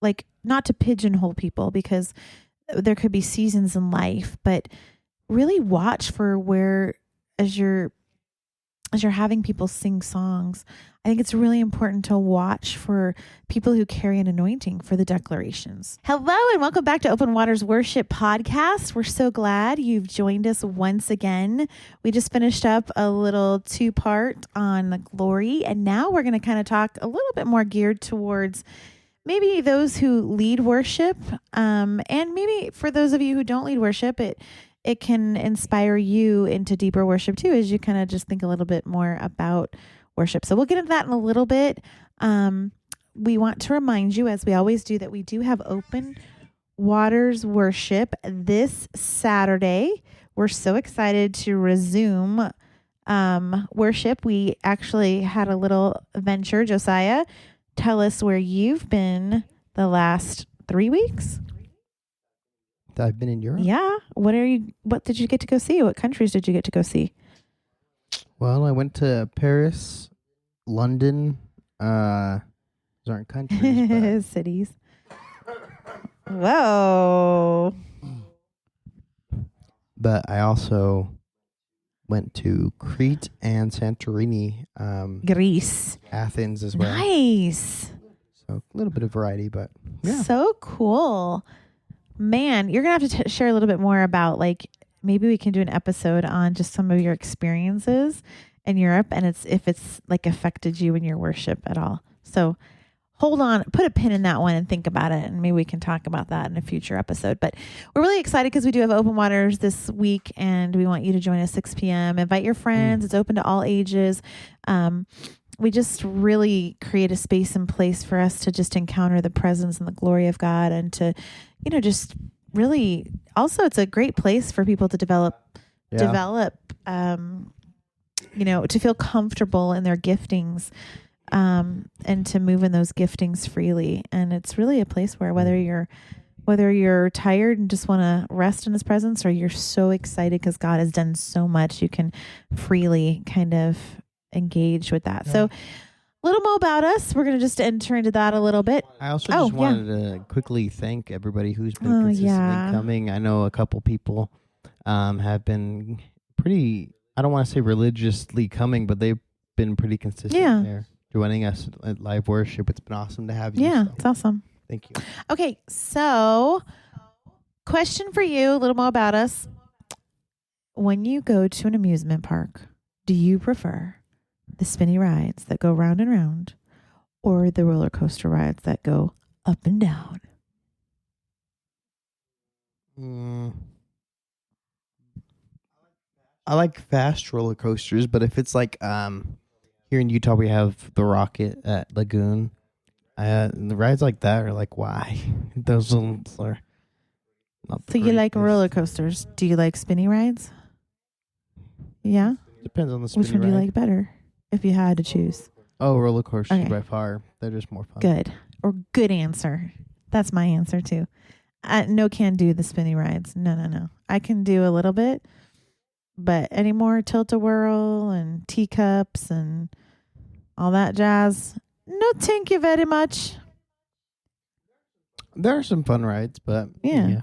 like not to pigeonhole people because there could be seasons in life, but really watch for where as you're having people sing songs, I think it's really important to watch for people who carry an anointing for the declarations. Hello and welcome back to Open Waters Worship Podcast. We're so glad you've joined us once again. We just finished up a little 2-part on the glory, and now we're going to kind of talk a little bit more geared towards maybe those who lead worship, and maybe for those of you who don't lead worship, it can inspire you into deeper worship too, as you kind of just think a little bit more about worship. So we'll get into that in a little bit. We want to remind you, as we always do, that we do have Open Waters Worship this Saturday. We're so excited to resume worship. We actually had a little venture. Josiah, tell us where you've been the last 3 weeks. I've been in Europe. Yeah. What did you get to go see? What countries did you get to go see? Well, I went to Paris, London. Those aren't countries, but cities. Whoa. But I also went to Crete and Santorini. Greece. Athens as well. Nice. So a little bit of variety, but yeah. So cool. Man, you're going to have to share a little bit more about, like, maybe we can do an episode on just some of your experiences in Europe and if it's like affected you in your worship at all. So hold on, put a pin in that one and think about it. And maybe we can talk about that in a future episode. But we're really excited because we do have Open Waters this week and we want you to join us 6 p.m. Invite your friends. It's open to all ages. We just really create a space and place for us to just encounter the presence and the glory of God and to, just really, also it's a great place for people to develop, to feel comfortable in their giftings, and to move in those giftings freely. And it's really a place where whether you're tired and just want to rest in his presence, or you're so excited because God has done so much, you can freely kind of engage with that. Yeah. So a little more about us. We're going to just enter into that a little bit. I also just wanted to quickly thank everybody who's been consistently coming. I know a couple people have been pretty, I don't want to say religiously coming, but they've been pretty consistent there joining us at live worship. It's been awesome to have you. Yeah, it's awesome. Thank you. Okay, so question for you, a little more about us. When you go to an amusement park, do you prefer the spinny rides that go round and round, or the roller coaster rides that go up and down? I like fast roller coasters, but if it's like here in Utah we have the Rocket at Lagoon. The rides like that are like, why? Those ones are not. So you like roller coasters? Do you like spinny rides? Yeah. Depends on the spinny Which one do you like better? If you had to choose. Oh, roller coasters by far. They're just more fun. Good. Or good answer. That's my answer too. No can do the spinny rides. No. I can do a little bit, but any more tilt-a-whirl and teacups and all that jazz, no thank you very much. There are some fun rides, but yeah.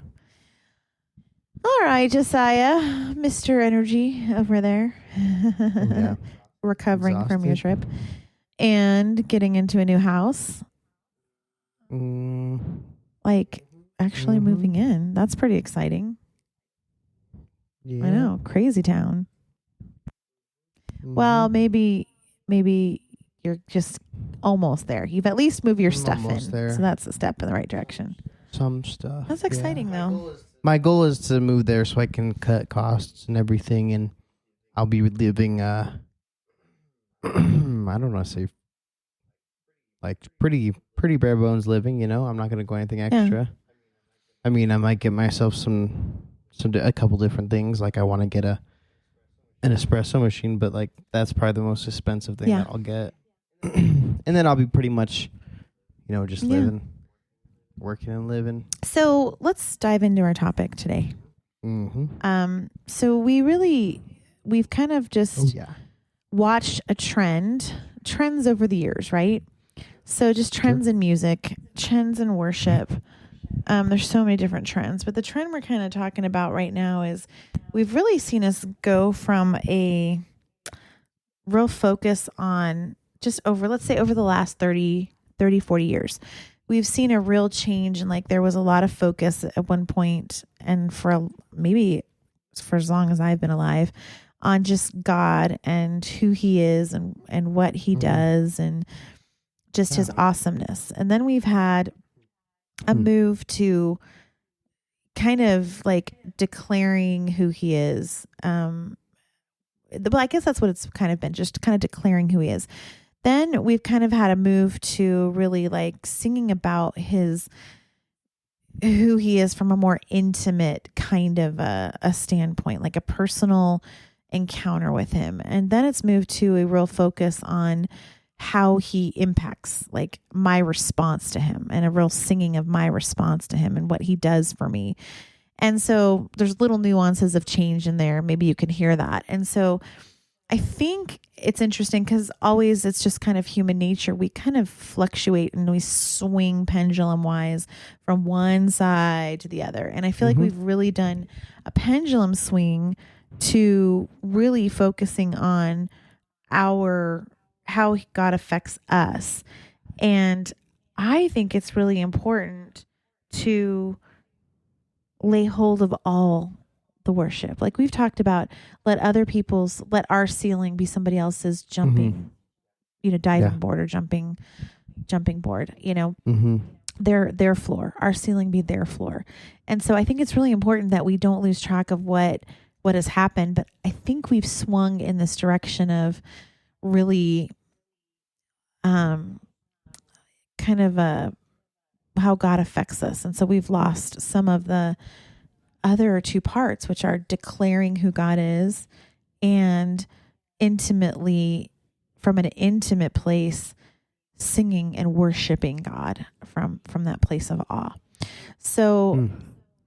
All right, Josiah, Mr. Energy over there. Recovering from your trip and getting into a new house. Like actually moving in. That's pretty exciting. Yeah. I know. Crazy town. Well, maybe you're just almost there. You've at least moved your stuff in. There. So that's a step in the right direction. Some stuff. That's exciting though. My goal is to move there so I can cut costs and everything, and I'll be living I don't know, say like pretty bare bones living, I'm not going to go anything extra. Yeah. I mean, I might get myself a couple different things. Like I want to get an espresso machine, but like that's probably the most expensive thing that I'll get. And then I'll be pretty much, just living, working and living. So let's dive into our topic today. So we've kind of just watched trends over the years, right? So just trends in music, trends in worship. There's so many different trends, but the trend we're kind of talking about right now is we've really seen us go from a real focus on just over, let's say over the last 30, 40 years. We've seen a real change, and like there was a lot of focus at one point, and maybe for as long as I've been alive, on just God and who he is and what he does and just his awesomeness. And then we've had a move to kind of like declaring who he is. Well, I guess that's what it's kind of been, just kind of declaring who he is. Then we've kind of had a move to really like singing about who he is from a more intimate kind of a standpoint, like a personal encounter with him. And then it's moved to a real focus on how he impacts like my response to him, and a real singing of my response to him and what he does for me. And so there's little nuances of change in there. Maybe you can hear that. And so I think it's interesting because always it's just kind of human nature. We kind of fluctuate and we swing pendulum wise from one side to the other. And I feel like we've really done a pendulum swing to really focusing on how God affects us. And I think it's really important to lay hold of all the worship. Like we've talked about, let our ceiling be somebody else's jumping, diving board or jumping board, their floor, our ceiling be their floor. And so I think it's really important that we don't lose track of what has happened. But I think we've swung in this direction of really kind of how God affects us. And so we've lost some of the other two parts, which are declaring who God is and intimately, from an intimate place, singing and worshiping God from that place of awe. So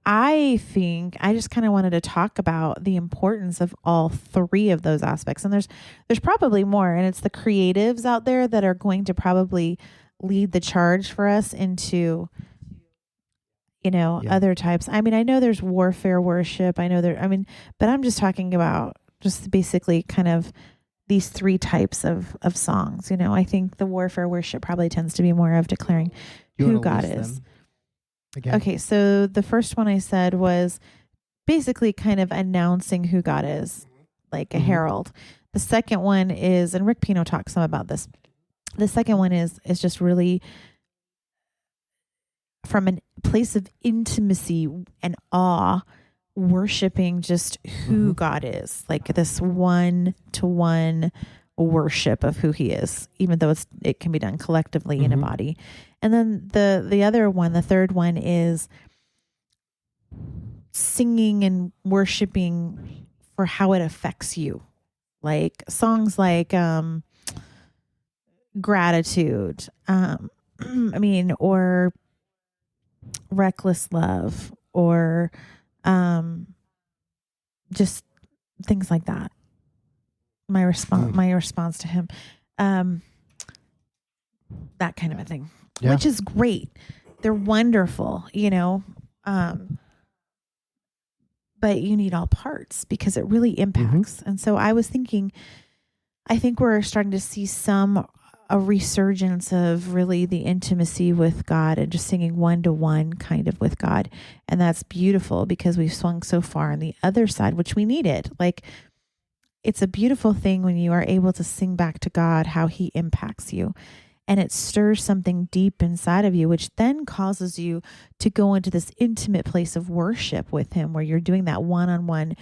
I think I just kind of wanted to talk about the importance of all three of those aspects. And there's probably more, and it's the creatives out there that are going to probably lead the charge for us into, other types. I mean, I know there's warfare worship. But I'm just talking about just basically kind of these three types of songs. I think the warfare worship probably tends to be more of declaring who God is. Okay, so the first one I said was basically kind of announcing who God is, like a herald. The second one is, and Rick Pino talks some about this. The second one is just really from a place of intimacy and awe, worshiping just who God is, like this one-to-one worship of who he is, even though it can be done collectively in a body. And then the other one, the third one, is singing and worshiping for how it affects you, like songs like gratitude, or reckless love, or just things like that. My response to him, that kind of a thing, which is great. They're wonderful, but you need all parts because it really impacts. And so I was thinking, I think we're starting to see a resurgence of really the intimacy with God and just singing one-to-one kind of with God. And that's beautiful because we've swung so far on the other side, which we needed. Like, it's a beautiful thing when you are able to sing back to God how he impacts you. And it stirs something deep inside of you, which then causes you to go into this intimate place of worship with him, where you're doing that one-on-one.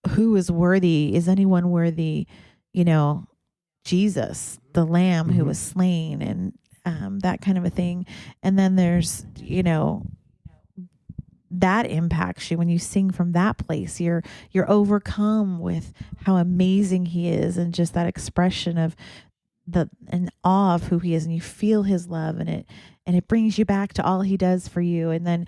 Who is worthy? Is anyone worthy? Jesus, the Lamb who was slain, and that kind of a thing. And then there's, that impacts you when you sing from that place. You're overcome with how amazing he is, and just that expression of an awe of who he is, and you feel his love, and it brings you back to all he does for you. And then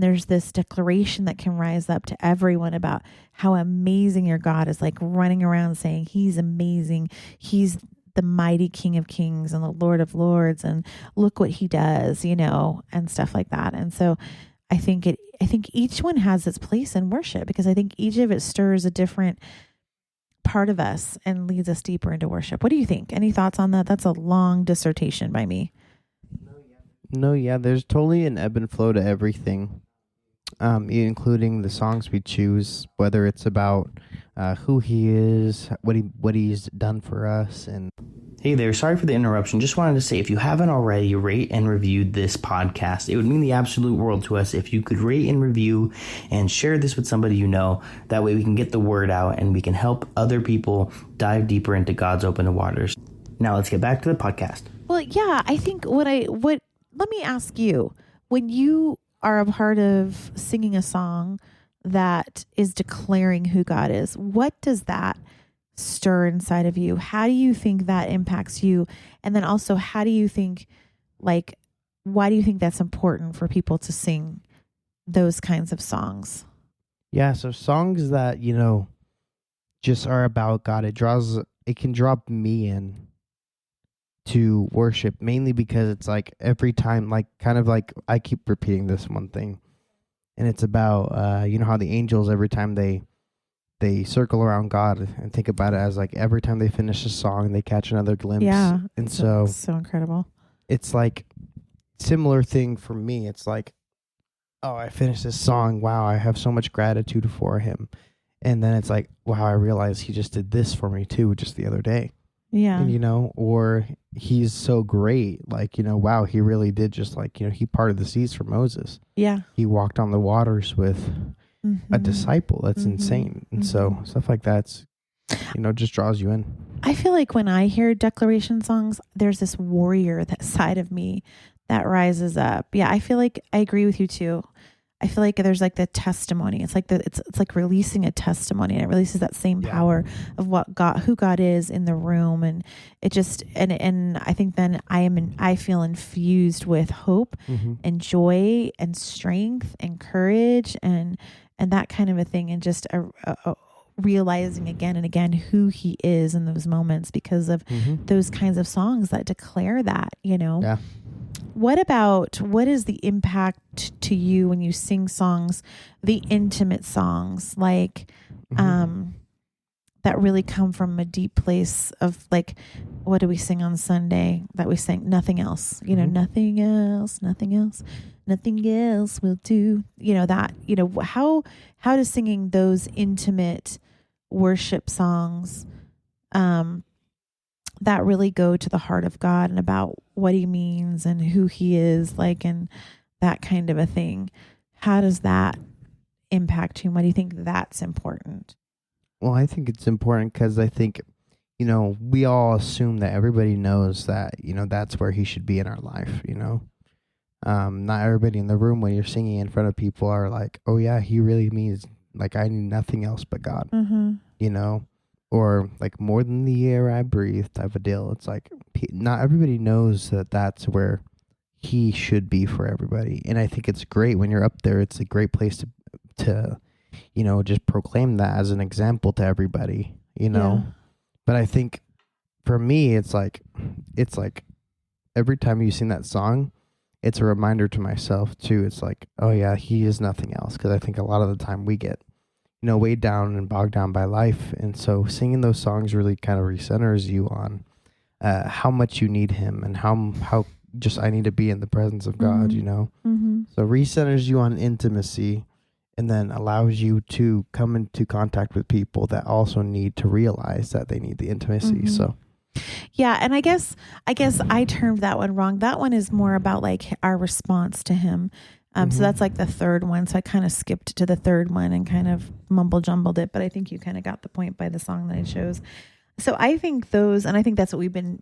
there's this declaration that can rise up to everyone about how amazing your God is, like running around saying he's amazing. He's the mighty King of Kings and the Lord of Lords, and look what he does, and stuff like that. And so I think each one has its place in worship, because I think each of it stirs a different part of us and leads us deeper into worship. What do you think? Any thoughts on that? That's a long dissertation by me. No, yeah, there's totally an ebb and flow to everything, including the songs we choose, whether it's about who he is, what he's done for us. And hey there, sorry for the interruption. Just wanted to say, if you haven't already, rate and reviewed this podcast. It would mean the absolute world to us if you could rate and review and share this with somebody you know. That way we can get the word out and we can help other people dive deeper into God's open waters. Now let's get back to the podcast. Well, yeah, I think let me ask you, when you are a part of singing a song that is declaring who God is, what does that stir inside of you? How do you think that impacts you? And then also, how do you think, why do you think that's important for people to sing those kinds of songs? yeah, so songs that, just are about God, it can draw me in to worship, mainly because it's like every time, kind of like I keep repeating this one thing, and it's about how the angels, every time they circle around God and think about it as like every time they finish a song they catch another glimpse. Yeah, and so incredible. It's like similar thing for me. It's like, oh, I finished this song, wow, I have so much gratitude for him. And then it's like, wow, I realize he just did this for me too just the other day. Yeah. And, or he's so great. Wow, he really did just he parted the seas for Moses. Yeah. He walked on the waters with a disciple. That's insane. And so stuff like that's, just draws you in. I feel like when I hear declaration songs, there's this warrior that side of me that rises up. Yeah. I feel like I agree with you too. I feel like there's the testimony. It's like it's like releasing a testimony, and it releases that same power of who God is in the room. And it just, and I think then I feel infused with hope and joy and strength and courage and that kind of a thing. And just realizing again and again who he is in those moments because of those kinds of songs that declare that, Yeah. What is the impact to you when you sing songs, the intimate songs, that really come from a deep place of what do we sing on Sunday that we sang? Nothing else, nothing else will do, how does singing those intimate worship songs, that really go to the heart of God and about what he means and who he is, and that kind of a thing. How does that impact you? Why do you think that's important? Well, I think it's important because I think, we all assume that everybody knows that, that's where he should be in our life, Not everybody in the room when you're singing in front of people are like, oh yeah, he really means I need nothing else but God, or more than the air I breathe type of deal. It's not everybody knows that that's where he should be for everybody. And I think it's great when you're up there. It's a great place to just proclaim that as an example to everybody, But I think for me, it's like every time you sing that song, it's a reminder to myself too. It's oh yeah, he is nothing else. Cause I think a lot of the time we get, weighed down and bogged down by life. And so singing those songs really kind of recenters you on how much you need him and how just I need to be in the presence of God, So recenters you on intimacy and then allows you to come into contact with people that also need to realize that they need the intimacy. So yeah. And I guess I termed that one wrong. That one is more about our response to him. So that's the third one. So I kind of skipped to the third one and kind of mumble jumbled it, but I think you kind of got the point by the song that I chose. So I think and I think that's what we've been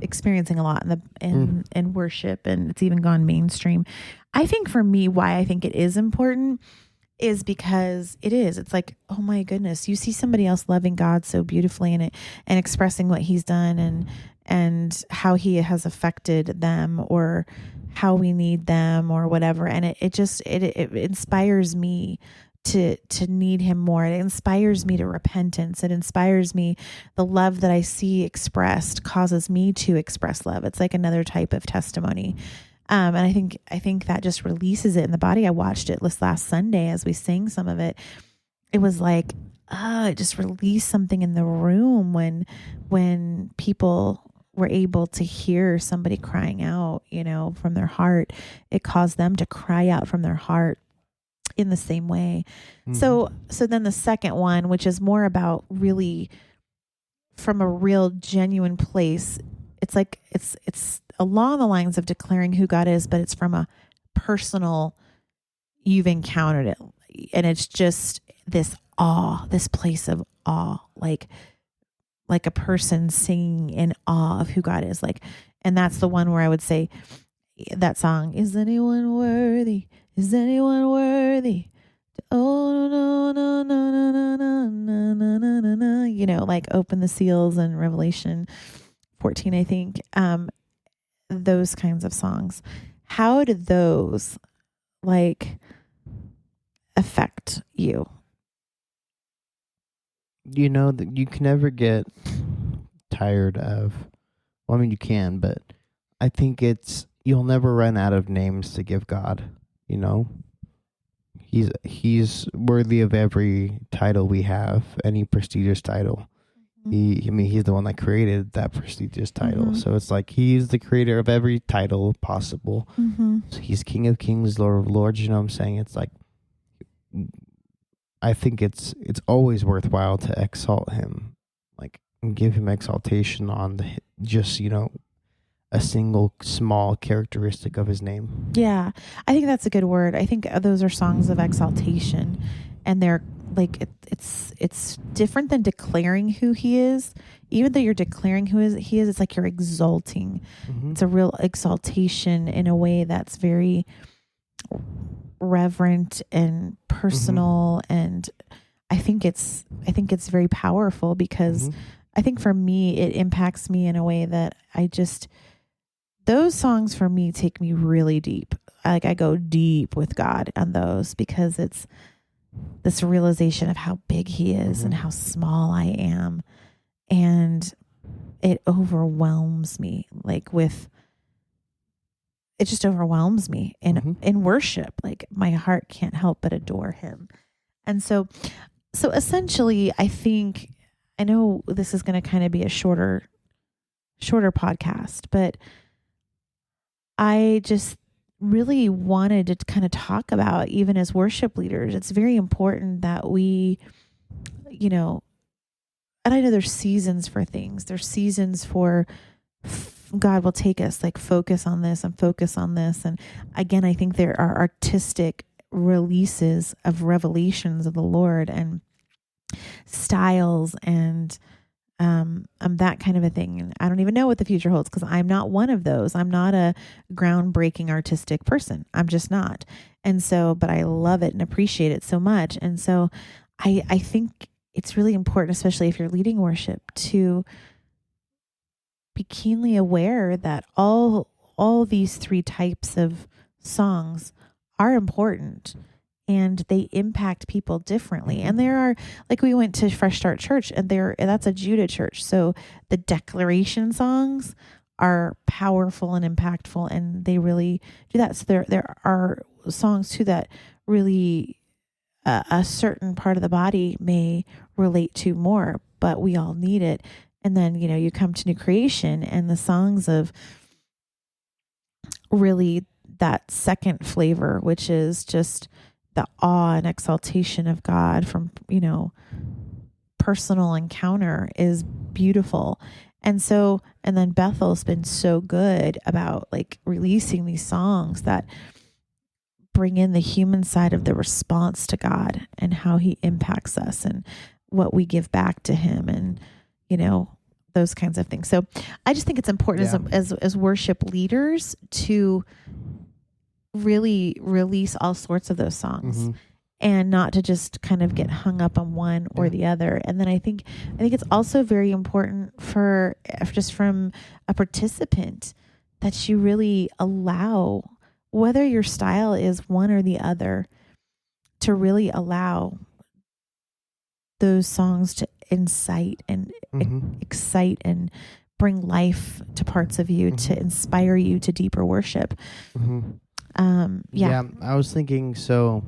experiencing a lot in worship, and it's even gone mainstream. I think for me, why I think it is important is because it's oh my goodness, you see somebody else loving God so beautifully and expressing what he's done and how he has affected them or how we need them or whatever. And it inspires me to need him more. It inspires me to repentance. It inspires me. The love that I see expressed causes me to express love. It's like another type of testimony. And I think that just releases it in the body. I watched it this last Sunday as we sang some of it. It was like, it just released something in the room when people were able to hear somebody crying out, from their heart. It caused them to cry out from their heart in the same way. So then the second one, which is more about really from a real genuine place, it's like, it's along the lines of declaring who God is, but it's from a personal, you've encountered it. And it's just this awe, this place of awe, like a person singing in awe of who God is. And that's the one where I would say that song, is anyone worthy? Is anyone worthy? Oh, no, no, no, no, no, no, no, no, no, no. Like open the seals in Revelation 14, I think. Those kinds of songs. How did those affect you? That you can never get tired of, well, I mean, you can, but I think you'll never run out of names to give God, He's worthy of every title we have, any prestigious title. He's the one that created that prestigious title. So it's like he's the creator of every title possible. So he's King of Kings, Lord of Lords. You know what I'm saying? It's like, I think it's always worthwhile to exalt him, and give him exaltation on just a single small characteristic of his name. Yeah, I think that's a good word. I think those are songs of exaltation, and they're it's different than declaring who he is. Even though you're declaring who he is, it's like you're exalting. It's a real exaltation in a way that's very reverent and personal, and I think it's very powerful because I think for me it impacts me in a way that those songs for me take me really deep. I go deep with God on those because it's this realization of how big he is and how small I am, and it overwhelms me it just overwhelms me in worship. My heart can't help but adore him. And so essentially, I know this is going to kind of be a shorter podcast, but I just really wanted to kind of talk about, even as worship leaders, it's very important that we, and I know there's seasons for things. There's seasons for God will take us focus on this and focus on this. And again, I think there are artistic releases of revelations of the Lord and styles and that kind of a thing. And I don't even know what the future holds because I'm not one of those. I'm not a groundbreaking artistic person. I'm just not. And so, but I love it and appreciate it so much. And so I think it's really important, especially if you're leading worship, to be keenly aware that all these three types of songs are important and they impact people differently. And there are, we went to Fresh Start Church and that's a Judah church. So the declaration songs are powerful and impactful, and they really do that. So there are songs too that really a certain part of the body may relate to more, but we all need it. And then, you come to New Creation and the songs of really that second flavor, which is just the awe and exaltation of God from, personal encounter, is beautiful. And then Bethel's been so good about releasing these songs that bring in the human side of the response to God and how he impacts us and what we give back to him and, those kinds of things. So I just think it's important as worship leaders to really release all sorts of those songs and not to just kind of get hung up on one or the other. And then I think it's also very important for just from a participant that you really allow, whether your style is one or the other, to really allow those songs to incite and excite and bring life to parts of you, to inspire you to deeper worship. Yeah, I was thinking, so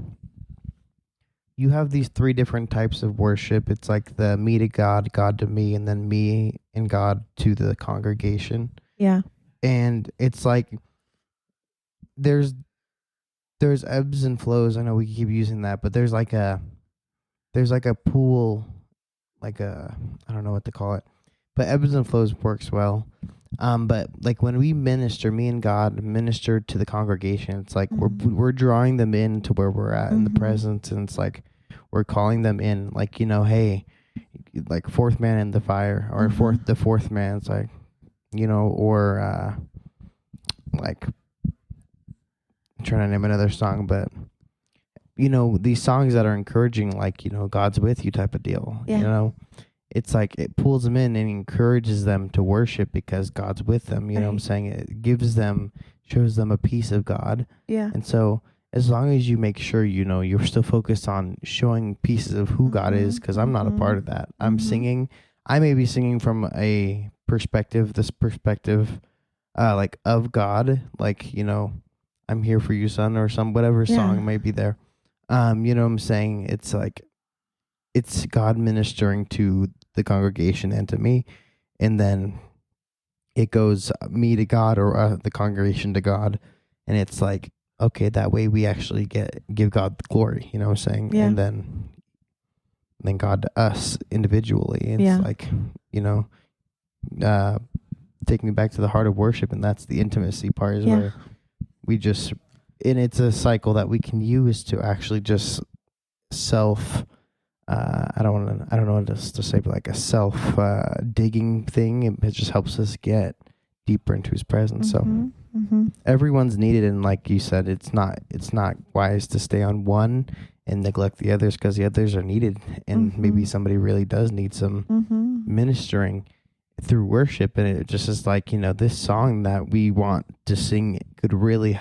you have these 3 different types of worship. It's like the me to God, God to me, and then me and God to the congregation. Yeah. And it's like there's ebbs and flows. I know we keep using that, but there's like a pool, I don't know what to call it, but ebbs and flows works well. But like when we minister, me and God minister to the congregation, it's like we're drawing them in to where we're at in the presence, and it's like we're calling them in, like, hey, like fourth man in the fire, or the fourth man. It's like, or like I'm trying to name another song, but these songs that are encouraging, like, God's with you type of deal. It's like it pulls them in and encourages them to worship because God's with them. You know what I'm saying? It shows them a piece of God. Yeah. And so as long as you make sure, you're still focused on showing pieces of who God is, because I'm not a part of that. I may be singing from a perspective, like of God, like, I'm here for you, son, or whatever song may be there. You know what I'm saying? It's like, it's God ministering to the congregation and to me, and then it goes me to God, or the congregation to God, and it's like, okay, that way we actually give God the glory, you know what I'm saying? And then God to us individually. It's like, take me back to the heart of worship, and that's the intimacy part, is where we just, and it's a cycle that we can use to actually just I don't know what to say, but like a self digging thing. It just helps us get deeper into His presence. So everyone's needed, and like you said, it's not wise to stay on one and neglect the others, because the others are needed, and maybe somebody really does need some ministering through worship. And it just is like, this song that we want to sing could really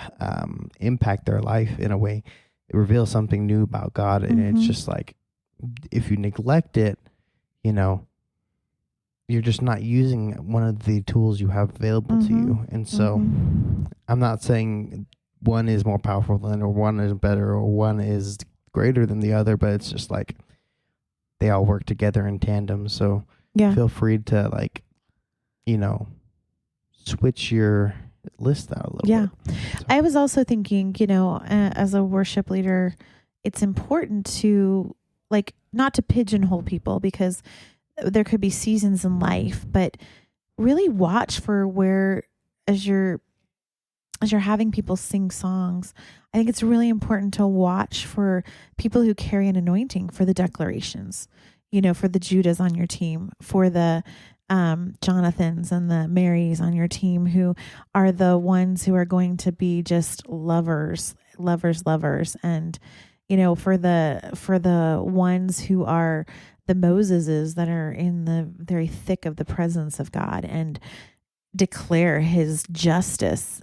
impact their life in a way. It reveals something new about God, and it's just like, if you neglect it, you're just not using one of the tools you have available to you. And so I'm not saying one is more powerful than, or one is better, or one is greater than the other, but it's just like they all work together in tandem. So feel free to, like, switch your list out a little bit. So. I was also thinking, as a worship leader, it's important to, like, not to pigeonhole people, because there could be seasons in life, but really watch for where, as you're having people sing songs, I think it's really important to watch for people who carry an anointing for the declarations, for the Judahs on your team, for the Jonathans and the Marys on your team, who are the ones who are going to be just lovers. And, for the ones who are the Moseses that are in the very thick of the presence of God and declare His justice.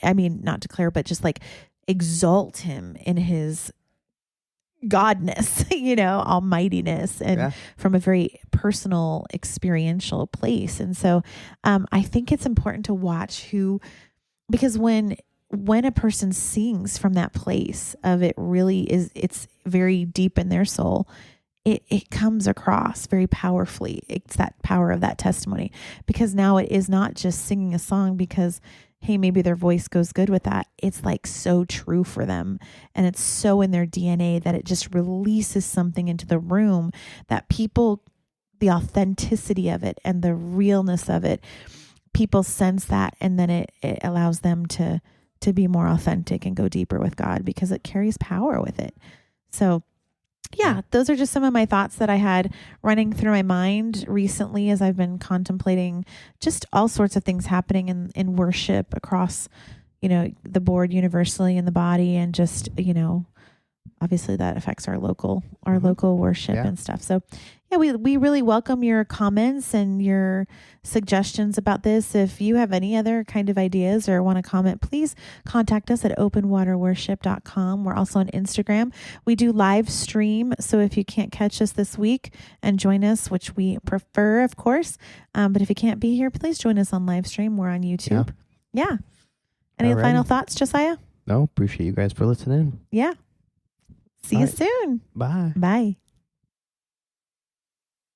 I mean, not declare, but just like exalt Him in His godness, almightiness, and from a very personal, experiential place. And so I think it's important to watch because when a person sings from that place of, it really is, it's very deep in their soul, it comes across very powerfully. It's that power of that testimony, because now it is not just singing a song because, hey, maybe their voice goes good with that. It's like so true for them, and it's so in their DNA that it just releases something into the room that people, the authenticity of it and the realness of it, people sense that, and then it allows them to be more authentic and go deeper with God, because it carries power with it. So those are just some of my thoughts that I had running through my mind recently as I've been contemplating just all sorts of things happening in worship across, the board universally in the body, and just, obviously that affects our local worship and stuff. So Yeah, we really welcome your comments and your suggestions about this. If you have any other kind of ideas or want to comment, please contact us at openwaterworship.com. We're also on Instagram. We do live stream. So if you can't catch us this week and join us, which we prefer, of course, but if you can't be here, please join us on live stream. We're on YouTube. Yeah. Any Alrighty. final thoughts, Josiah? No, appreciate you guys for listening. Yeah. See you soon. Bye. Bye.